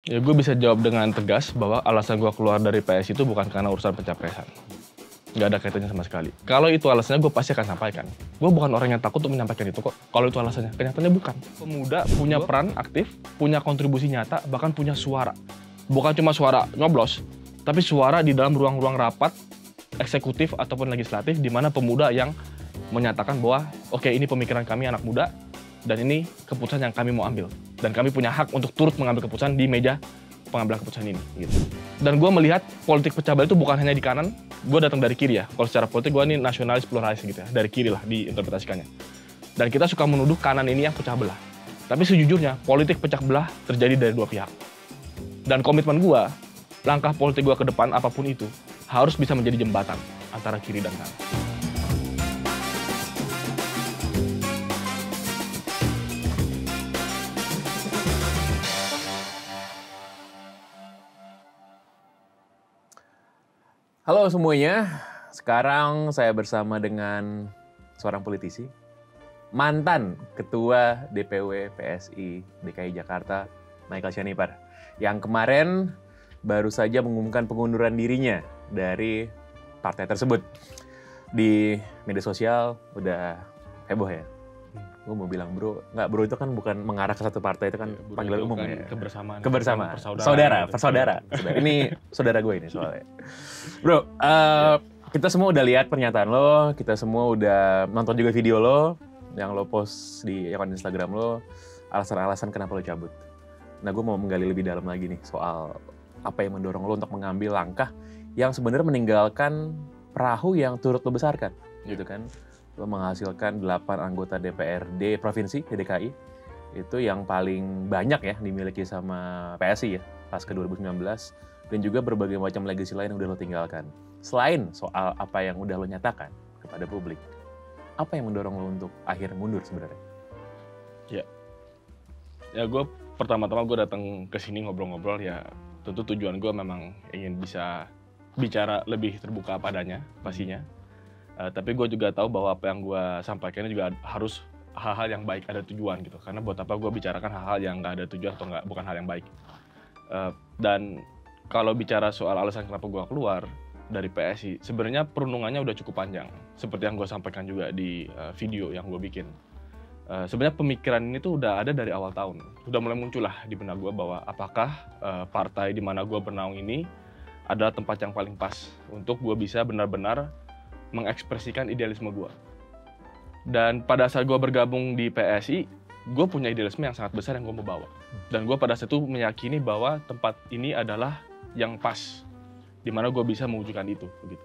Ya gue bisa jawab dengan tegas bahwa alasan gue keluar dari PSI itu bukan karena urusan pencapresan. Nggak ada kaitannya sama sekali. Kalau itu alasannya gue pasti akan sampaikan. Gue bukan orang yang takut untuk menyampaikan itu kok. Kalau itu alasannya, kenyataannya bukan. Pemuda punya peran aktif, punya kontribusi nyata, bahkan punya suara. Bukan cuma suara nyoblos, tapi suara di dalam ruang-ruang rapat, eksekutif ataupun legislatif, di mana pemuda yang menyatakan bahwa oke, ini pemikiran kami anak muda, dan ini keputusan yang kami mau ambil. Dan kami punya hak untuk turut mengambil keputusan di meja pengambilan keputusan ini. Gitu. Dan gue melihat politik pecah belah itu bukan hanya di kanan, gue datang dari kiri ya. Kalau secara politik gue ini nasionalis pluralis gitu ya, dari kiri lah diinterpretasikannya. Dan kita suka menuduh kanan ini yang pecah belah. Tapi sejujurnya politik pecah belah terjadi dari dua pihak. Dan komitmen gue, langkah politik gue ke depan apapun itu, harus bisa menjadi jembatan antara kiri dan kanan. Halo semuanya, sekarang saya bersama dengan seorang politisi, mantan Ketua DPW PSI DKI Jakarta, Michael Syanipar, yang kemarin baru saja mengumumkan pengunduran dirinya dari partai tersebut. Di media sosial udah heboh ya. Gue mau bilang bro, nggak bro itu kan bukan mengarah ke satu partai, itu kan Ya, panggilan umum kan ya. Kebersamaan. Saudara. Ini saudara gue ini soalnya. Bro, kita semua udah lihat pernyataan lo, kita semua udah nonton juga video lo, yang lo post di akun Instagram lo, alasan-alasan kenapa lo cabut. Nah, gue mau menggali lebih dalam lagi nih soal apa yang mendorong lo untuk mengambil langkah yang sebenarnya meninggalkan perahu yang turut lo besarkan, gitu kan. Lo menghasilkan 8 anggota DPRD Provinsi di DKI, itu yang paling banyak ya dimiliki sama PSI ya, pasca 2019, dan juga berbagai macam legacy lain yang udah lo tinggalkan. Selain soal apa yang udah lo nyatakan kepada publik, apa yang mendorong lo untuk akhirnya mundur sebenarnya? Ya gue pertama-tama gue datang ke sini ngobrol-ngobrol ya, tentu tujuan gue memang ingin bisa bicara lebih terbuka padanya pastinya. Tapi gue juga tahu bahwa apa yang gue sampaikan juga harus hal-hal yang baik, ada tujuan gitu. Karena buat apa gue bicarakan hal-hal yang nggak ada tujuan atau bukan hal yang baik. Dan kalau bicara soal alasan kenapa gue keluar dari PSI, sebenarnya perundungannya udah cukup panjang. Seperti yang gue sampaikan juga di video yang gue bikin. Sebenarnya pemikiran ini tuh udah ada dari awal tahun. Udah mulai muncul lah di benak gue bahwa apakah partai di mana gue bernaung ini adalah tempat yang paling pas untuk gue bisa benar-benar mengekspresikan idealisme gue. Dan pada saat gue bergabung di PSI, gue punya idealisme yang sangat besar yang gue mau bawa. Dan gue pada saat itu meyakini bahwa tempat ini adalah yang pas, di mana gue bisa mewujudkan itu. Begitu.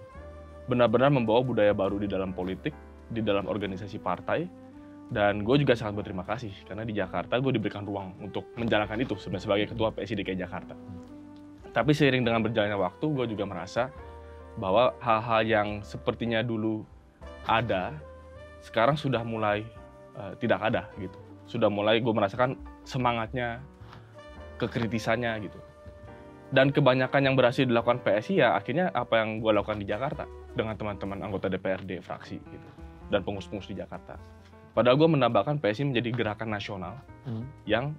Benar-benar membawa budaya baru di dalam politik, di dalam organisasi partai, dan gue juga sangat berterima kasih, karena di Jakarta gue diberikan ruang untuk menjalankan itu sebagai Ketua PSI DKI Jakarta. Tapi seiring dengan berjalannya waktu, gue juga merasa bahwa hal-hal yang sepertinya dulu ada, sekarang sudah mulai tidak ada gitu. Sudah mulai gue merasakan semangatnya, kekritisannya gitu. Dan kebanyakan yang berhasil dilakukan PSI ya akhirnya apa yang gue lakukan di Jakarta dengan teman-teman anggota DPRD fraksi gitu, dan pengurus-pengurus di Jakarta. Padahal gue menambahkan PSI menjadi gerakan nasional yang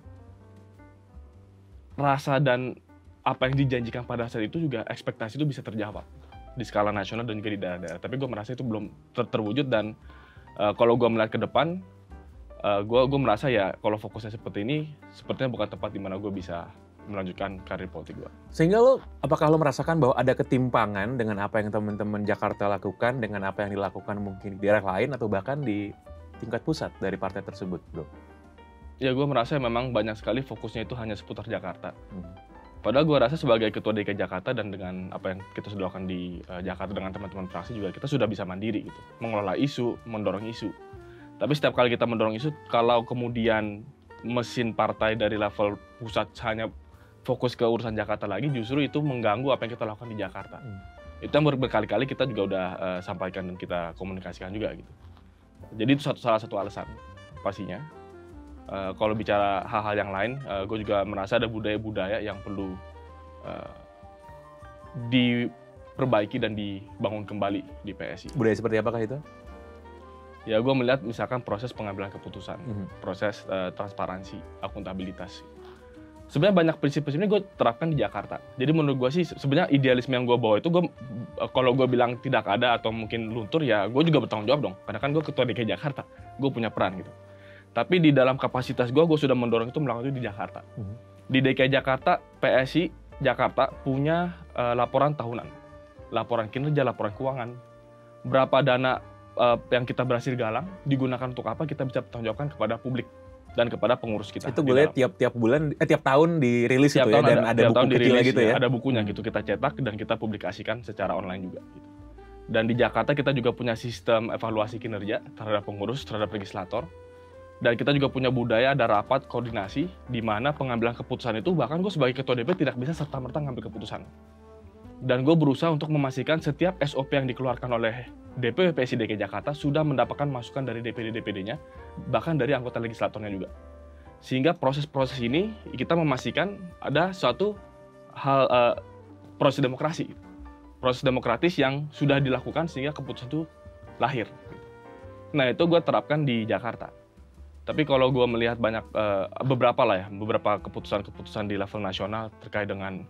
rasa dan apa yang dijanjikan pada saat itu juga ekspektasi itu bisa terjawab di skala nasional dan juga di daerah-daerah. Tapi gue merasa itu belum terwujud, dan kalau gue melihat ke depan, gue merasa ya kalau fokusnya seperti ini, sepertinya bukan tempat di mana gue bisa melanjutkan karir politik gue. Sehingga apakah lo merasakan bahwa ada ketimpangan dengan apa yang teman-teman Jakarta lakukan dengan apa yang dilakukan mungkin di daerah lain atau bahkan di tingkat pusat dari partai tersebut, bro? Ya gue merasa memang banyak sekali fokusnya itu hanya seputar Jakarta. Padahal gue rasa sebagai Ketua DKI Jakarta dan dengan apa yang kita sudah lakukan di Jakarta dengan teman-teman fraksi juga, kita sudah bisa mandiri gitu, mengelola isu, mendorong isu. Tapi setiap kali kita mendorong isu, kalau kemudian mesin partai dari level pusat hanya fokus ke urusan Jakarta lagi, justru itu mengganggu apa yang kita lakukan di Jakarta. Itu yang berkali-kali kita juga udah sampaikan dan kita komunikasikan juga gitu. Jadi itu salah satu alasan pastinya. Kalau bicara hal-hal yang lain, gue juga merasa ada budaya-budaya yang perlu diperbaiki dan dibangun kembali di PSI. Budaya seperti apakah itu? Ya gue melihat misalkan proses pengambilan keputusan, proses transparansi, akuntabilitas. sebenarnya banyak prinsip-prinsip ini gue terapkan di Jakarta. Jadi menurut gue sih sebenarnya idealisme yang gue bawa itu, kalau gue bilang tidak ada atau mungkin luntur, ya gue juga bertanggung jawab dong. Karena kan gue ketua DKI Jakarta, gue punya peran gitu. Tapi di dalam kapasitas gue sudah mendorong itu melakukan itu di Jakarta. Di DKI Jakarta, PSI Jakarta punya laporan tahunan, laporan kinerja, laporan keuangan, berapa dana yang kita berhasil galang digunakan untuk apa, kita bisa bertanggung jawabkan kepada publik dan kepada pengurus kita. Itu gue lihat tiap tahun dirilis itu ya, dan ada buku kecil gitu ya. Ada bukunya gitu, kita cetak dan kita publikasikan secara online juga gitu. Dan di Jakarta kita juga punya sistem evaluasi kinerja terhadap pengurus, terhadap legislator. Dan kita juga punya budaya ada rapat koordinasi di mana pengambilan keputusan itu, bahkan gue sebagai ketua DP tidak bisa serta-merta ngambil keputusan. Dan gue berusaha untuk memastikan setiap SOP yang dikeluarkan oleh DPW PSI DKI Jakarta sudah mendapatkan masukan dari DPD-DPD-nya, bahkan dari anggota legislatornya juga. Sehingga proses-proses ini kita memastikan ada suatu hal proses demokrasi. Proses demokratis yang sudah dilakukan sehingga keputusan itu lahir. Nah itu gue terapkan di Jakarta. Tapi kalau gue melihat banyak, beberapa keputusan-keputusan di level nasional terkait dengan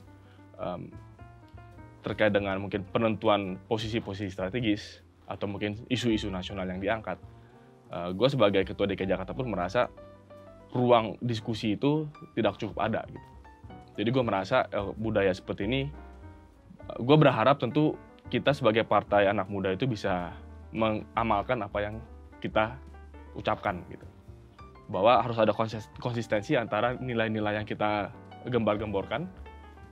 mungkin penentuan posisi-posisi strategis atau mungkin isu-isu nasional yang diangkat, gue sebagai ketua DKI Jakarta pun merasa ruang diskusi itu tidak cukup ada gitu. Jadi gue merasa budaya seperti ini, gue berharap tentu kita sebagai partai anak muda itu bisa mengamalkan apa yang kita ucapkan gitu. Bahwa harus ada konsistensi antara nilai-nilai yang kita gembar-gemborkan,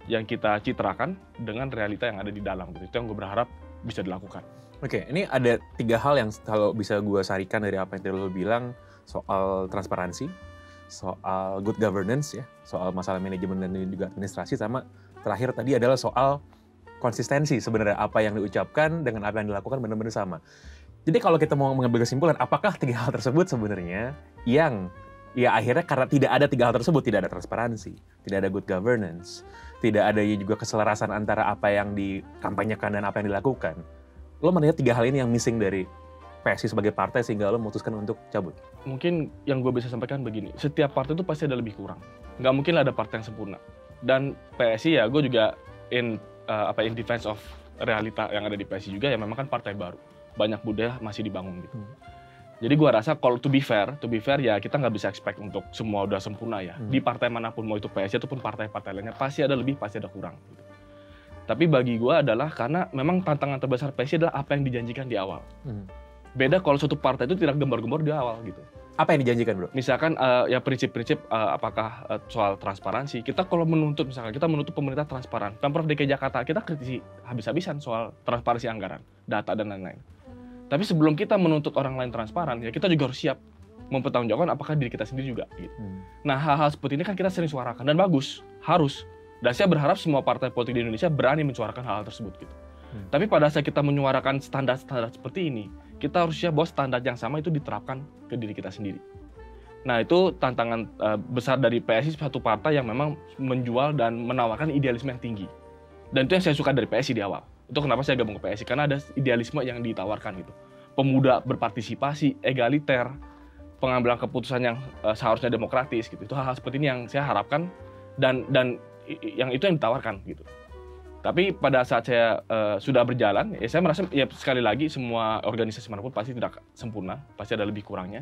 yang kita citrakan dengan realita yang ada di dalam gitu. Itu yang gue berharap bisa dilakukan. Oke, ini ada 3 hal yang kalau bisa gue sarikan dari apa yang tadi lo bilang soal transparansi, soal good governance ya, soal masalah manajemen dan juga administrasi, sama terakhir tadi adalah soal konsistensi sebenarnya apa yang diucapkan dengan apa yang dilakukan benar-benar sama. Jadi kalau kita mau mengambil kesimpulan, apakah 3 hal tersebut sebenarnya yang ya akhirnya karena tidak ada 3 hal tersebut, tidak ada transparansi, tidak ada good governance, tidak ada juga keselarasan antara apa yang dikampanyekan dan apa yang dilakukan. Lo melihat 3 hal ini yang missing dari PSI sebagai partai sehingga lo memutuskan untuk cabut? Mungkin yang gue bisa sampaikan begini, setiap partai itu pasti ada lebih kurang. Nggak mungkin ada partai yang sempurna. Dan PSI ya gue juga in defense of realita yang ada di PSI juga, ya memang kan partai baru. Banyak budaya masih dibangun gitu. Jadi gue rasa kalau to be fair ya kita nggak bisa expect untuk semua udah sempurna ya. Di partai manapun, mau itu PSI ataupun partai-partai lainnya, pasti ada lebih, pasti ada kurang gitu. Tapi bagi gue adalah karena memang tantangan terbesar PSI adalah apa yang dijanjikan di awal. Beda kalau suatu partai itu tidak gembor-gembor di awal gitu. Apa yang dijanjikan bro? Misalkan ya prinsip-prinsip apakah soal transparansi. Kita kalau menuntut, misalkan kita menuntut pemerintah transparan. Pemprov DKI Jakarta kita kritisi habis-habisan soal transparansi anggaran, data dan lain-lain. Tapi sebelum kita menuntut orang lain transparan, ya kita juga harus siap mempertanggungjawabkan apakah diri kita sendiri juga. Gitu. Nah hal-hal seperti ini kan kita sering suarakan dan bagus, harus. Dan saya berharap semua partai politik di Indonesia berani mensuarakan hal-hal tersebut. Gitu. Tapi pada saat kita menyuarakan standar-standar seperti ini, kita harus siap bahwa standar yang sama itu diterapkan ke diri kita sendiri. Nah itu tantangan besar dari PSI, satu partai yang memang menjual dan menawarkan idealisme yang tinggi. Dan itu yang saya suka dari PSI di awal. Itu kenapa saya gabung ke PSI, karena ada idealisme yang ditawarkan gitu. Pemuda berpartisipasi, egaliter, pengambilan keputusan yang seharusnya demokratis gitu. Itu hal-hal seperti ini yang saya harapkan dan yang itu yang ditawarkan gitu. Tapi pada saat saya sudah berjalan, ya saya merasa ya sekali lagi semua organisasi manapun pasti tidak sempurna, pasti ada lebih kurangnya.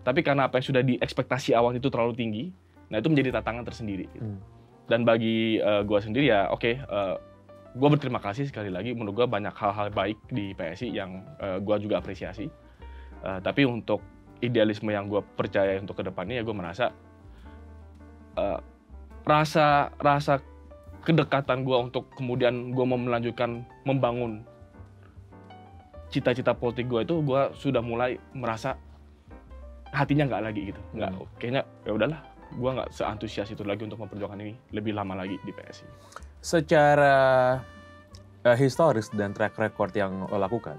Tapi karena apa yang sudah diekspektasi awal itu terlalu tinggi, nah itu menjadi tantangan tersendiri. Gitu. Dan bagi gue sendiri ya gue berterima kasih sekali lagi, menurut gue banyak hal-hal baik di PSI yang gue juga apresiasi. Tapi untuk idealisme yang gue percaya untuk kedepannya, ya gue merasa rasa kedekatan gue untuk kemudian gue mau melanjutkan membangun cita-cita politik gue itu, gue sudah mulai merasa hatinya nggak lagi gitu. Nggak, kayaknya ya udahlah, gue nggak seantusias itu lagi untuk memperjuangkan ini lebih lama lagi di PSI. Secara historis dan track record yang lo lakukan,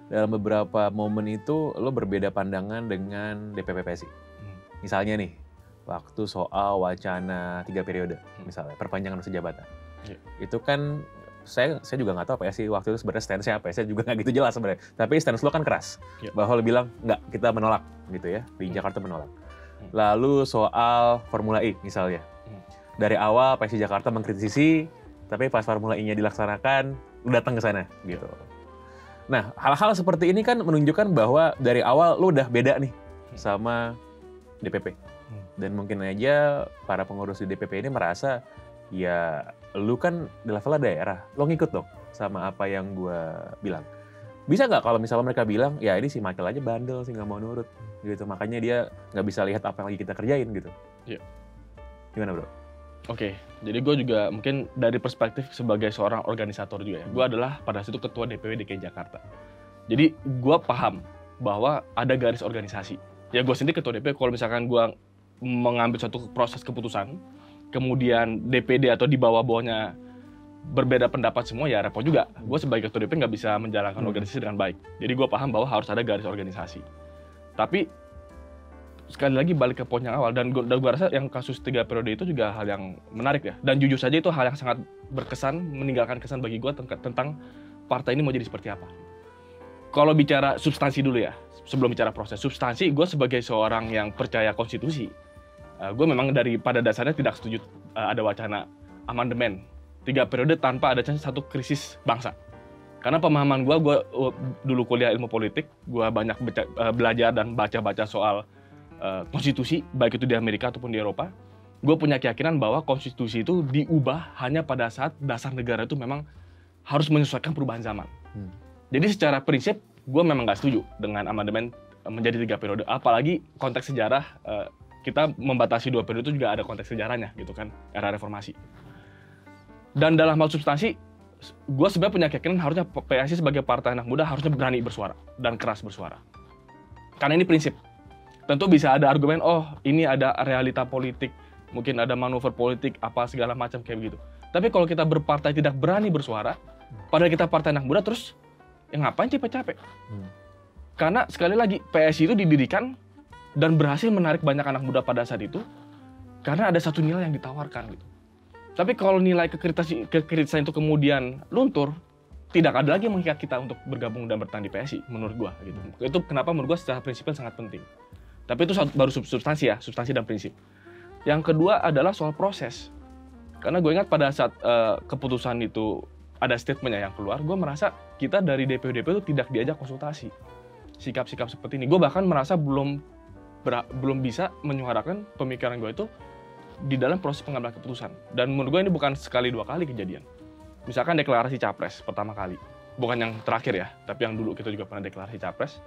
dalam beberapa momen itu lo berbeda pandangan dengan DPP PSI. Misalnya nih, waktu soal wacana 3 periode, misalnya perpanjangan masa jabatan. Itu kan saya juga nggak tahu PSI waktu itu sebenarnya stance-nya apa, saya juga nggak gitu jelas sebenarnya. Tapi stance lo kan keras, bahwa lo bilang nggak, kita menolak gitu ya, di Jakarta menolak. Lalu soal Formula E misalnya, dari awal PSI Jakarta mengkritisi, tapi pas Formula E-nya dilaksanakan, lu datang ke sana gitu. Nah, hal-hal seperti ini kan menunjukkan bahwa dari awal lu udah beda nih sama DPP. Dan mungkin aja para pengurus di DPP ini merasa, ya lu kan di level daerah, lo ngikut dong sama apa yang gua bilang. Bisa nggak kalau misalnya mereka bilang, ya ini si Michael aja bandel sih, nggak mau nurut gitu, makanya dia nggak bisa lihat apa yang lagi kita kerjain gitu. Iya. Gimana bro? Oke, jadi gue juga mungkin dari perspektif sebagai seorang organisator juga ya. Gue adalah pada saat itu ketua DPW DKI Jakarta. Jadi gue paham bahwa ada garis organisasi. Ya gue sendiri ketua DPW, kalau misalkan gue mengambil suatu proses keputusan, kemudian DPD atau di bawah-bawahnya berbeda pendapat semua, ya repot juga. Gue sebagai ketua DPW nggak bisa menjalankan organisasi dengan baik. Jadi gue paham bahwa harus ada garis organisasi. Tapi sekali lagi balik ke poin yang awal, dan gue rasa yang kasus 3 periode itu juga hal yang menarik ya, dan jujur saja itu hal yang sangat berkesan, meninggalkan kesan bagi gue tentang partai ini mau jadi seperti apa. Kalau bicara substansi dulu ya, sebelum bicara proses substansi, gue sebagai seorang yang percaya konstitusi, gue memang pada dasarnya tidak setuju ada wacana amandemen 3 periode tanpa ada satu krisis bangsa. Karena pemahaman gue dulu kuliah ilmu politik, gue banyak belajar dan baca-baca soal konstitusi, baik itu di Amerika ataupun di Eropa. Gue punya keyakinan bahwa konstitusi itu diubah hanya pada saat dasar negara itu memang harus menyesuaikan perubahan zaman. Jadi secara prinsip, gue memang nggak setuju dengan amandemen menjadi 3 periode. Apalagi konteks sejarah, kita membatasi 2 periode itu juga ada konteks sejarahnya gitu kan, era reformasi. Dan dalam hal substansi, gue sebenarnya punya keyakinan harusnya PSI sebagai partai anak muda harusnya berani bersuara dan keras bersuara. Karena ini prinsip. Tentu bisa ada argumen, oh ini ada realita politik, mungkin ada manuver politik, apa segala macam kayak begitu. Tapi kalau kita berpartai tidak berani bersuara, padahal kita partai anak muda, terus ya ngapain capek-capek? Karena sekali lagi, PSI itu didirikan dan berhasil menarik banyak anak muda pada saat itu, karena ada satu nilai yang ditawarkan gitu. Tapi kalau nilai kekritisan itu kemudian luntur, tidak ada lagi yang mengikat kita untuk bergabung dan bertahan di PSI, menurut gua gitu. Itu kenapa menurut gua secara prinsipil sangat penting. Tapi itu baru substansi ya, substansi dan prinsip. Yang kedua adalah soal proses. Karena gue ingat pada saat keputusan itu ada statementnya yang keluar, gue merasa kita dari DPW-DPW itu tidak diajak konsultasi. Sikap-sikap seperti ini. Gue bahkan merasa belum bisa menyuarakan pemikiran gue itu di dalam proses pengambilan keputusan. Dan menurut gue ini bukan sekali 2 kali kejadian. Misalkan deklarasi capres pertama kali. Bukan yang terakhir ya, tapi yang dulu kita juga pernah deklarasi capres.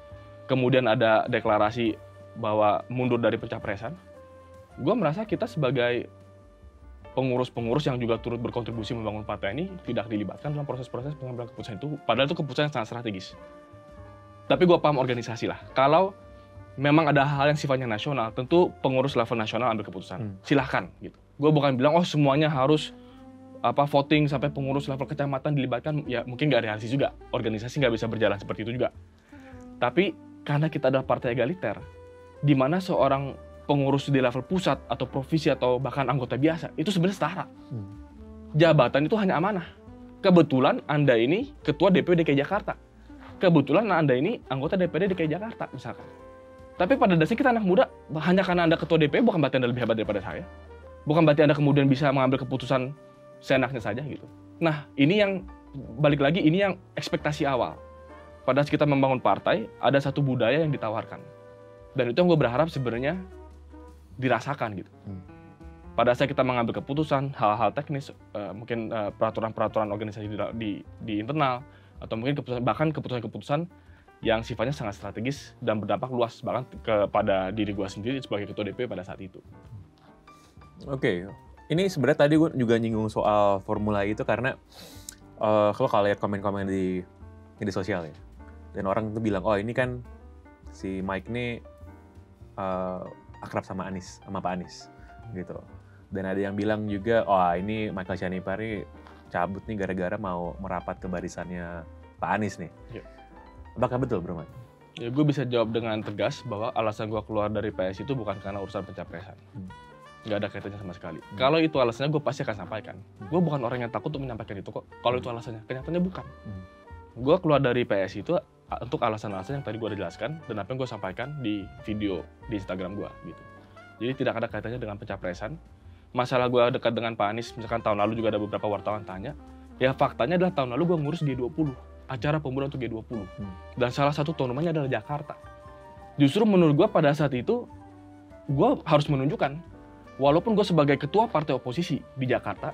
Kemudian ada deklarasi bahwa mundur dari pencapresan. Gue merasa kita sebagai pengurus-pengurus yang juga turut berkontribusi membangun partai ini tidak dilibatkan dalam proses-proses pengambilan keputusan itu, padahal itu keputusan yang sangat strategis. Tapi gue paham organisasi lah. Kalau memang ada hal yang sifatnya nasional, tentu pengurus level nasional ambil keputusan. Silahkan gitu. Gue bukan bilang oh semuanya harus voting sampai pengurus level kecamatan dilibatkan, ya mungkin nggak realistis juga. Organisasi nggak bisa berjalan seperti itu juga. Tapi karena kita adalah partai egaliter, di mana seorang pengurus di level pusat atau provinsi atau bahkan anggota biasa itu sebenarnya setara. Jabatan itu hanya amanah. Kebetulan Anda ini ketua DPW DKI Jakarta. Kebetulan Anda ini anggota DPD DKI Jakarta misalkan. Tapi pada dasarnya kita anak muda, hanya karena Anda ketua DPW bukan berarti Anda lebih hebat daripada saya. Bukan berarti Anda kemudian bisa mengambil keputusan seenaknya saja gitu. Nah, ini yang balik lagi, ini yang ekspektasi awal. Pada saat kita membangun partai, ada satu budaya yang ditawarkan. Dan itu yang gue berharap sebenarnya dirasakan gitu. Pada saat kita mengambil keputusan, hal-hal teknis, mungkin peraturan-peraturan organisasi di internal, atau mungkin bahkan keputusan-keputusan yang sifatnya sangat strategis dan berdampak luas bahkan kepada diri gue sendiri sebagai ketua DPW pada saat itu. Oke, ini sebenarnya tadi gue juga nyinggung soal formula itu karena kalau lihat komen-komen di media sosial ya, dan orang tuh bilang, oh ini kan si Mike ini akrab sama Pak Anies gitu. Dan ada yang bilang juga, oh ini Michael Cianipari cabut nih gara-gara mau merapat ke barisannya Pak Anies nih. Ya. Apakah betul, Bro Man? Ya, gue bisa jawab dengan tegas bahwa alasan gue keluar dari PSI itu bukan karena urusan pencapresan. Nggak ada kaitannya sama sekali. Kalau itu alasannya, gue pasti akan sampaikan. Gue bukan orang yang takut untuk menyampaikan itu kok. Kalau itu alasannya, kenyataannya bukan. Gue keluar dari PSI itu untuk alasan-alasan yang tadi gue udah jelaskan dan apa yang gue sampaikan di video di Instagram gue gitu. Jadi tidak ada kaitannya dengan pencapresan. masalah gue dekat dengan Pak Anies, misalkan tahun lalu juga ada beberapa wartawan tanya, ya faktanya adalah tahun lalu gue ngurus G20, acara pemuda untuk G20. Dan salah satu tuan rumahnya adalah Jakarta. Justru menurut gue pada saat itu, gue harus menunjukkan, walaupun gue sebagai ketua partai oposisi di Jakarta,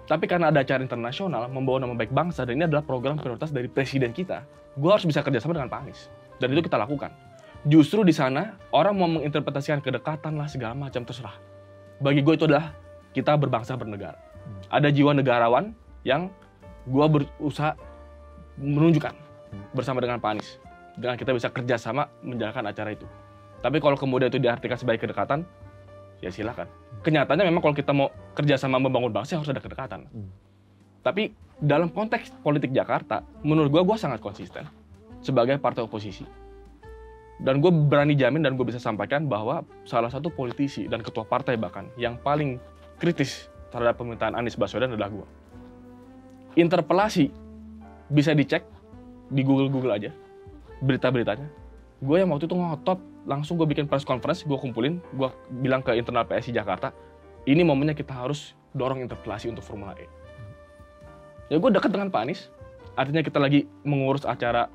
tapi karena ada acara internasional, membawa nama baik bangsa, dan ini adalah program prioritas dari presiden kita, gue harus bisa kerjasama dengan Pak Anies. Dan itu kita lakukan. Justru di sana, orang mau menginterpretasikan kedekatan lah, segala macam, terserah. Bagi gue itu adalah kita berbangsa bernegara. Ada jiwa negarawan yang gue berusaha menunjukkan bersama dengan Pak Anies. Dengan kita bisa kerjasama menjalankan acara itu. Tapi kalau kemudian itu diartikan sebagai kedekatan, ya silakan. Kenyataannya memang kalau kita mau kerjasama membangun bangsa harus ada kedekatan. Tapi dalam konteks politik Jakarta, menurut gue sangat konsisten sebagai partai oposisi. Dan gue berani jamin dan gue bisa sampaikan bahwa salah satu politisi dan ketua partai bahkan yang paling kritis terhadap pemerintahan Anies Baswedan adalah gue. Interpelasi bisa dicek di Google aja berita-beritanya. Gue yang waktu itu ngotot, langsung gue bikin press conference, gue kumpulin, gue bilang ke internal PSI Jakarta, ini momennya kita harus dorong interpelasi untuk Formula E. Ya gue dekat dengan Pak Anies, artinya kita lagi mengurus acara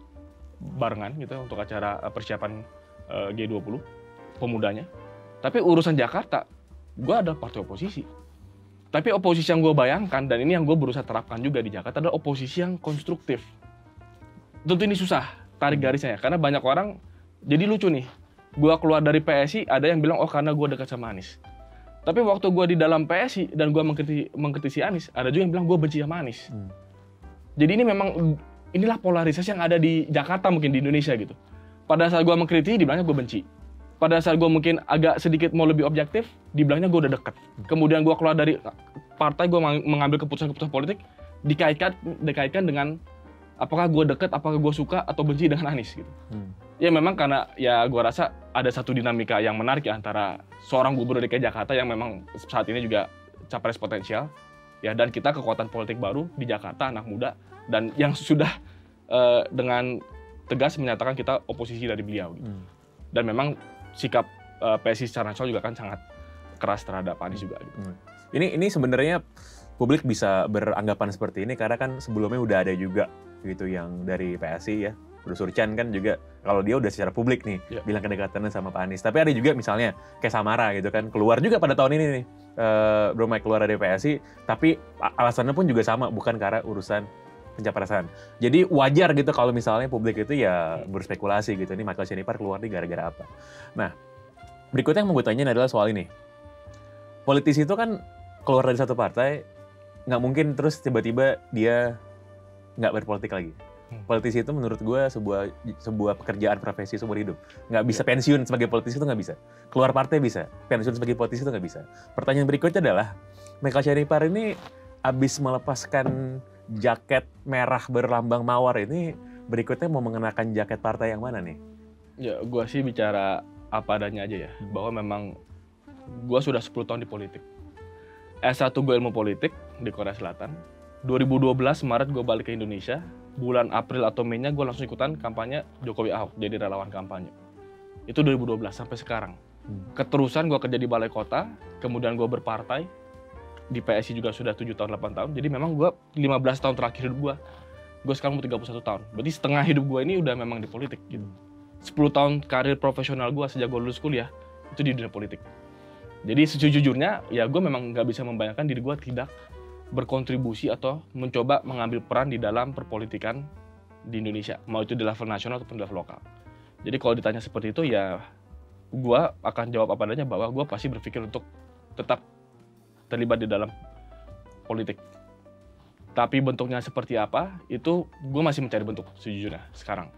barengan gitu untuk acara persiapan G20 pemudanya. Tapi urusan Jakarta, gue adalah partai oposisi. Tapi oposisi yang gue bayangkan, dan ini yang gue berusaha terapkan juga di Jakarta, adalah oposisi yang konstruktif. Tentu ini susah, tarik garisnya ya, karena banyak orang, jadi lucu nih, gue keluar dari PSI, ada yang bilang, oh karena gue dekat sama Anies. Tapi waktu gue di dalam PSI, dan gue mengkritisi Anies, ada juga yang bilang gue benci sama Anies. Jadi ini memang, inilah polarisasi yang ada di Jakarta mungkin di Indonesia gitu. Pada saat gue mengkritisi, dibilangnya gue benci. Pada saat gue mungkin agak sedikit mau lebih objektif, dibilangnya gue udah deket. Kemudian gue keluar dari partai, gue mengambil keputusan-keputusan politik, dikaitkan dengan apakah gue deket, apakah gue suka atau benci dengan Anies gitu. Ya memang karena ya gue rasa ada satu dinamika yang menarik ya antara seorang gubernur DKI Jakarta yang memang saat ini juga capres potensial. Ya dan kita kekuatan politik baru di Jakarta, anak muda, dan yang sudah dengan tegas menyatakan kita oposisi dari beliau gitu. Dan memang sikap PSI secara nasional juga kan sangat keras terhadap Anies juga gitu. Ini sebenarnya publik bisa beranggapan seperti ini karena kan sebelumnya udah ada juga gitu yang dari PSI ya, Bro Surchan kan juga kalau dia udah secara publik nih bilang kedekatannya sama Pak Anies. Tapi ada juga misalnya kayak Samara gitu kan, keluar juga pada tahun ini nih, Bro Mike keluar dari PSI, tapi alasannya pun juga sama, bukan karena urusan pencapresan. Jadi wajar gitu kalau misalnya publik itu ya berspekulasi gitu, ini Michael Shenipar keluar nih gara-gara apa. Nah, berikutnya yang mau gue tanyain adalah soal ini. Politisi itu kan keluar dari satu partai, nggak mungkin terus tiba-tiba dia nggak berpolitik lagi. Politisi itu menurut gue sebuah pekerjaan profesi seumur hidup. Nggak bisa pensiun sebagai politisi itu nggak bisa. Keluar partai bisa, pensiun sebagai politisi itu nggak bisa. Pertanyaan berikutnya adalah, Michael Shenipar ini abis melepaskan jaket merah berlambang mawar ini, berikutnya mau mengenakan jaket partai yang mana nih? Ya, gue sih bicara apa adanya aja ya, bahwa memang gue sudah 10 tahun di politik. S1 gue ilmu politik di Korea Selatan. 2012 Maret gue balik ke Indonesia. Bulan April atau Mei-nya gue langsung ikutan kampanye Jokowi Ahok, jadi relawan kampanye. Itu 2012 sampai sekarang. Keterusan gue kerja di balai kota, kemudian gue berpartai. Di PSI juga sudah 7 tahun, 8 tahun. Jadi memang gue 15 tahun terakhir hidup gue sekarang mau 31 tahun. Berarti setengah hidup gue ini udah memang di politik gitu. 10 tahun karir profesional gue sejak gue lulus kuliah, itu di dunia politik. Jadi sejujurnya, ya gue memang nggak bisa membayangkan diri gue tidak berkontribusi atau mencoba mengambil peran di dalam perpolitikan di Indonesia. Mau itu di level nasional ataupun di level lokal. Jadi kalau ditanya seperti itu, ya gue akan jawab apa adanya bahwa gue pasti berpikir untuk tetap terlibat di dalam politik. Tapi bentuknya seperti apa, itu gue masih mencari bentuk sejujurnya sekarang.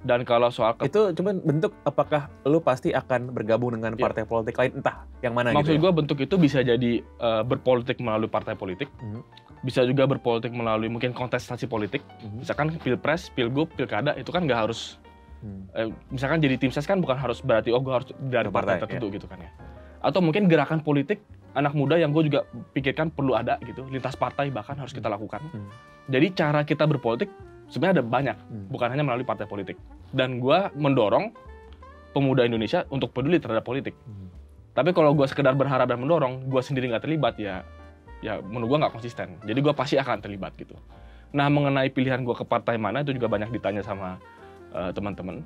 Dan kalau soal itu cuman bentuk, apakah lu pasti akan bergabung dengan partai politik lain, entah yang mana? Maksud gitu ya? gue bentuk itu bisa jadi berpolitik melalui partai politik, bisa juga berpolitik melalui mungkin kontestasi politik, misalkan pilpres, pilgub, pilkada, itu kan nggak harus, misalkan jadi tim ses kan bukan harus berarti gue harus dari partai tertentu gitu kan ya. Atau mungkin gerakan politik anak muda yang gue juga pikirkan perlu ada gitu, lintas partai bahkan harus kita lakukan. Jadi cara kita berpolitik sebenarnya ada banyak, bukan hanya melalui partai politik. Dan gue mendorong pemuda Indonesia untuk peduli terhadap politik. Tapi kalau gue sekedar berharap dan mendorong, gue sendiri nggak terlibat ya menurut gue nggak konsisten. Jadi gue pasti akan terlibat gitu. Nah mengenai pilihan gue ke partai mana itu juga banyak ditanya sama teman-teman.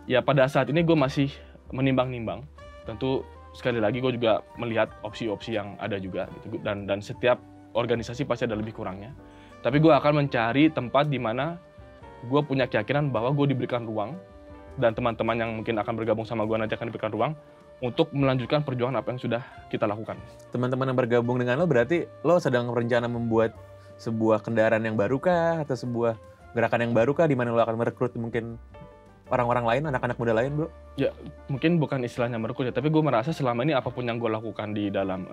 Ya pada saat ini gue masih menimbang-nimbang. Tentu sekali lagi gue juga melihat opsi-opsi yang ada juga gitu. Dan setiap organisasi pasti ada lebih kurangnya. Tapi gue akan mencari tempat di mana gue punya keyakinan bahwa gue diberikan ruang dan teman-teman yang mungkin akan bergabung sama gue nanti akan diberikan ruang untuk melanjutkan perjuangan apa yang sudah kita lakukan. Teman-teman yang bergabung dengan lo berarti lo sedang berencana membuat sebuah kendaraan yang baru kah atau sebuah gerakan yang baru kah di mana lo akan merekrut mungkin orang-orang lain, anak-anak muda lain, bro? Ya, mungkin bukan istilahnya merekrut ya, tapi gue merasa selama ini apapun yang gue lakukan di dalam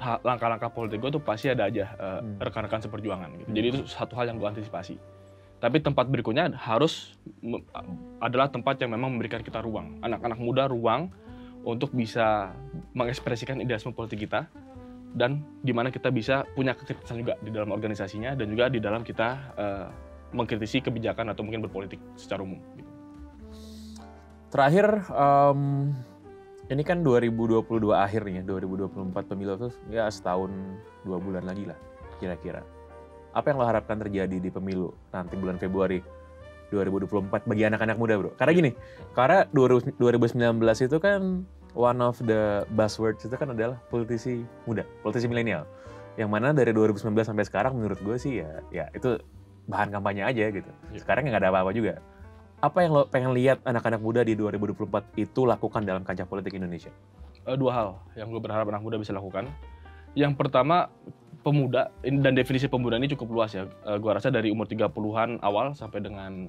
langkah-langkah politik gue tuh pasti ada aja rekan-rekan seperjuangan gitu. Jadi itu satu hal yang gue antisipasi. Tapi tempat berikutnya adalah tempat yang memang memberikan kita ruang, anak-anak muda ruang untuk bisa mengekspresikan idealisme politik kita dan di mana kita bisa punya kekritisan juga di dalam organisasinya dan juga di dalam kita mengkritisi kebijakan atau mungkin berpolitik secara umum. Gitu. Terakhir, ini kan 2022 akhir nih ya, 2024 pemilu itu ya setahun 2 bulan lagi lah kira-kira. Apa yang lo harapkan terjadi di pemilu nanti bulan Februari 2024 bagi anak-anak muda, bro? Karena gini, karena 2019 itu kan one of the buzzwords itu kan adalah politisi muda, politisi milenial. Yang mana dari 2019 sampai sekarang menurut gue sih ya itu bahan kampanye aja gitu. Sekarang nggak ada apa-apa juga. Apa yang lo pengen lihat anak-anak muda di 2024 itu lakukan dalam kancah politik Indonesia? 2 hal yang gue berharap anak muda bisa lakukan. Yang pertama, pemuda, dan definisi pemuda ini cukup luas ya. Gue rasa dari umur 30-an awal sampai dengan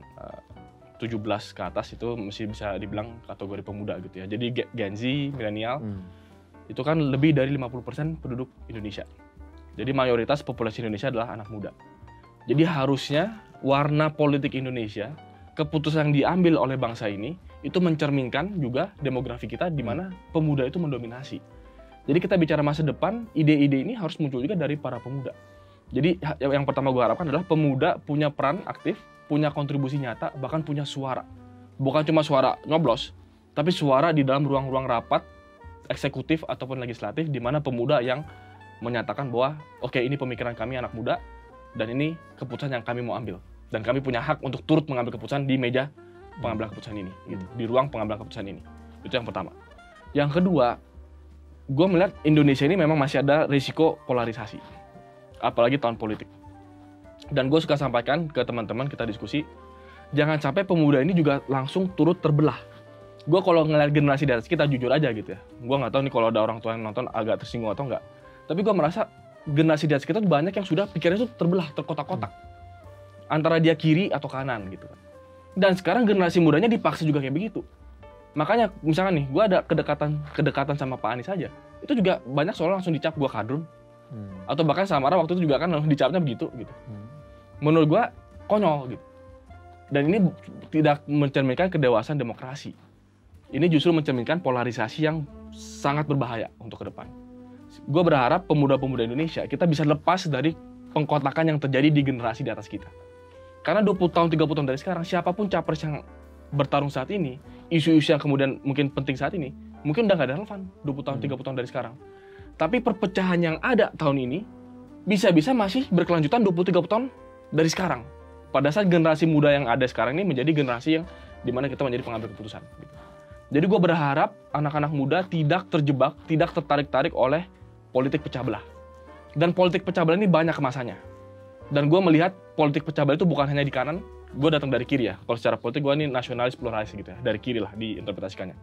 17 ke atas itu masih bisa dibilang kategori pemuda gitu ya. Jadi Gen Z, milenial, itu kan lebih dari 50% penduduk Indonesia. Jadi mayoritas populasi Indonesia adalah anak muda. Jadi harusnya warna politik Indonesia, keputusan yang diambil oleh bangsa ini, itu mencerminkan juga demografi kita di mana pemuda itu mendominasi. Jadi kita bicara masa depan, ide-ide ini harus muncul juga dari para pemuda. Jadi yang pertama gue harapkan adalah pemuda punya peran aktif, punya kontribusi nyata, bahkan punya suara. Bukan cuma suara nyoblos, tapi suara di dalam ruang-ruang rapat, eksekutif ataupun legislatif, di mana pemuda yang menyatakan bahwa oke, ini pemikiran kami anak muda, dan ini keputusan yang kami mau ambil. Dan kami punya hak untuk turut mengambil keputusan di meja pengambilan keputusan ini, gitu. Di ruang pengambilan keputusan ini. Itu yang pertama. Yang kedua, gue melihat Indonesia ini memang masih ada risiko polarisasi. Apalagi tahun politik. Dan gue suka sampaikan ke teman-teman, kita diskusi, jangan sampai pemuda ini juga langsung turut terbelah. Gue kalau ngeliat generasi di atas kita, jujur aja gitu ya. Gue nggak tahu nih kalau ada orang tua yang nonton agak tersinggung atau enggak. Tapi gue merasa generasi di atas kita banyak yang sudah pikirannya itu terbelah, terkotak-kotak. Antara dia kiri atau kanan gitu kan. Dan sekarang generasi mudanya dipaksa juga kayak begitu. Makanya misalkan nih, gue ada kedekatan sama Pak Anies aja. Itu juga banyak soal langsung dicap gue kadrun. Atau bahkan Samara waktu itu juga kan langsung dicapnya begitu gitu. Menurut gue konyol gitu. Dan ini tidak mencerminkan kedewasaan demokrasi. Ini justru mencerminkan polarisasi yang sangat berbahaya untuk ke depan. Gue berharap pemuda-pemuda Indonesia kita bisa lepas dari pengkotakan yang terjadi di generasi di atas kita. Karena 20 tahun, 30 tahun dari sekarang, siapapun capres yang bertarung saat ini, isu-isu yang kemudian mungkin penting saat ini, mungkin udah nggak relevan 20 tahun, 30 tahun dari sekarang. Tapi perpecahan yang ada tahun ini, bisa-bisa masih berkelanjutan 20-30 tahun dari sekarang. Pada saat generasi muda yang ada sekarang ini menjadi generasi yang dimana kita menjadi pengambil keputusan. Gitu. Jadi gue berharap anak-anak muda tidak terjebak, tidak tertarik-tarik oleh politik pecah belah. Dan politik pecah belah ini banyak kemasannya. Dan gue melihat politik pecah belah itu bukan hanya di kanan, gue datang dari kiri ya. Kalau secara politik gue ini nasionalis pluralis gitu ya, dari kiri lah diinterpretasikannya.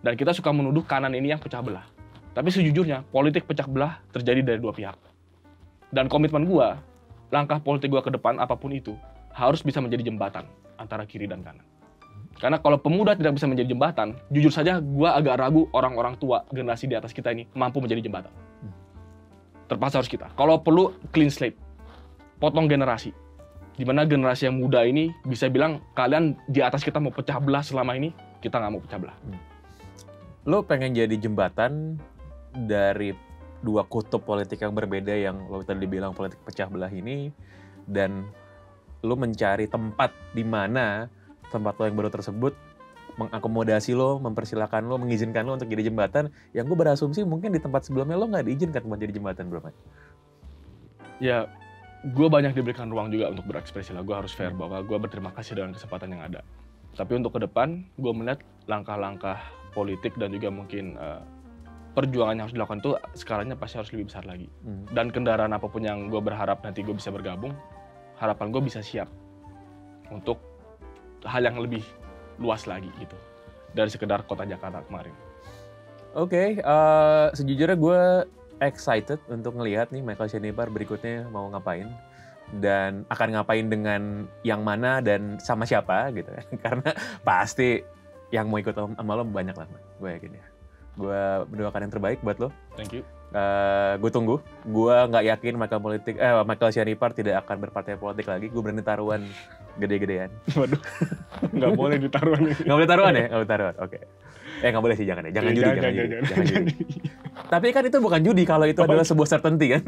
Dan kita suka menuduh kanan ini yang pecah belah. Tapi sejujurnya politik pecah belah terjadi dari dua pihak. Dan komitmen gue, langkah politik gue ke depan apapun itu, harus bisa menjadi jembatan antara kiri dan kanan. Karena kalau pemuda tidak bisa menjadi jembatan, jujur saja gue agak ragu orang-orang tua generasi di atas kita ini mampu menjadi jembatan. Terpaksa harus kita. Kalau perlu clean slate, potong generasi. Dimana generasi yang muda ini bisa bilang kalian di atas kita mau pecah belah selama ini, kita nggak mau pecah belah. Lo pengen jadi jembatan dari dua kutub politik yang berbeda yang lo tadi bilang politik pecah belah ini, dan lo mencari tempat di mana tempat lo yang baru tersebut mengakomodasi lo, mempersilahkan lo, mengizinkan lo untuk jadi jembatan, yang gue berasumsi mungkin di tempat sebelumnya lo nggak diizinkan buat jadi jembatan, bro. Ya, gue banyak diberikan ruang juga untuk berekspresi lah. Gue harus fair bahwa gue berterima kasih dengan kesempatan yang ada. Tapi untuk ke depan, gue melihat langkah-langkah politik dan juga mungkin perjuangan yang harus dilakukan itu skalanya pasti harus lebih besar lagi. Dan kendaraan apapun yang gue berharap nanti gue bisa bergabung, harapan gue bisa siap untuk hal yang lebih luas lagi gitu dari sekedar kota Jakarta kemarin. Oke, sejujurnya gue excited untuk ngelihat nih Michael Shanipar berikutnya mau ngapain dan akan ngapain dengan yang mana dan sama siapa gitu ya. Karena pasti yang mau ikut sama lo banyak lah, gue yakin ya. Gue mendoakan yang terbaik buat lo. Thank you. Gue tunggu. Gue nggak yakin Michael Shanipar tidak akan berpartai politik lagi. Gue berani taruhan gede-gedean. Waduh, nggak boleh ditaruhan. Nggak boleh taruhan ya? Nggak boleh taruhan, oke. Nggak boleh sih, jangan ya. Jangan judi. Tapi kan itu bukan judi kalau itu adalah sebuah certainty kan.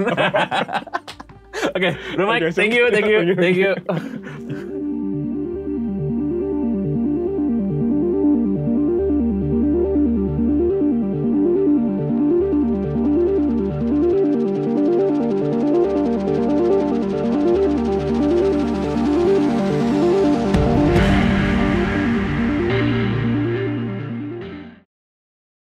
Oke, Bro Mike, thank you.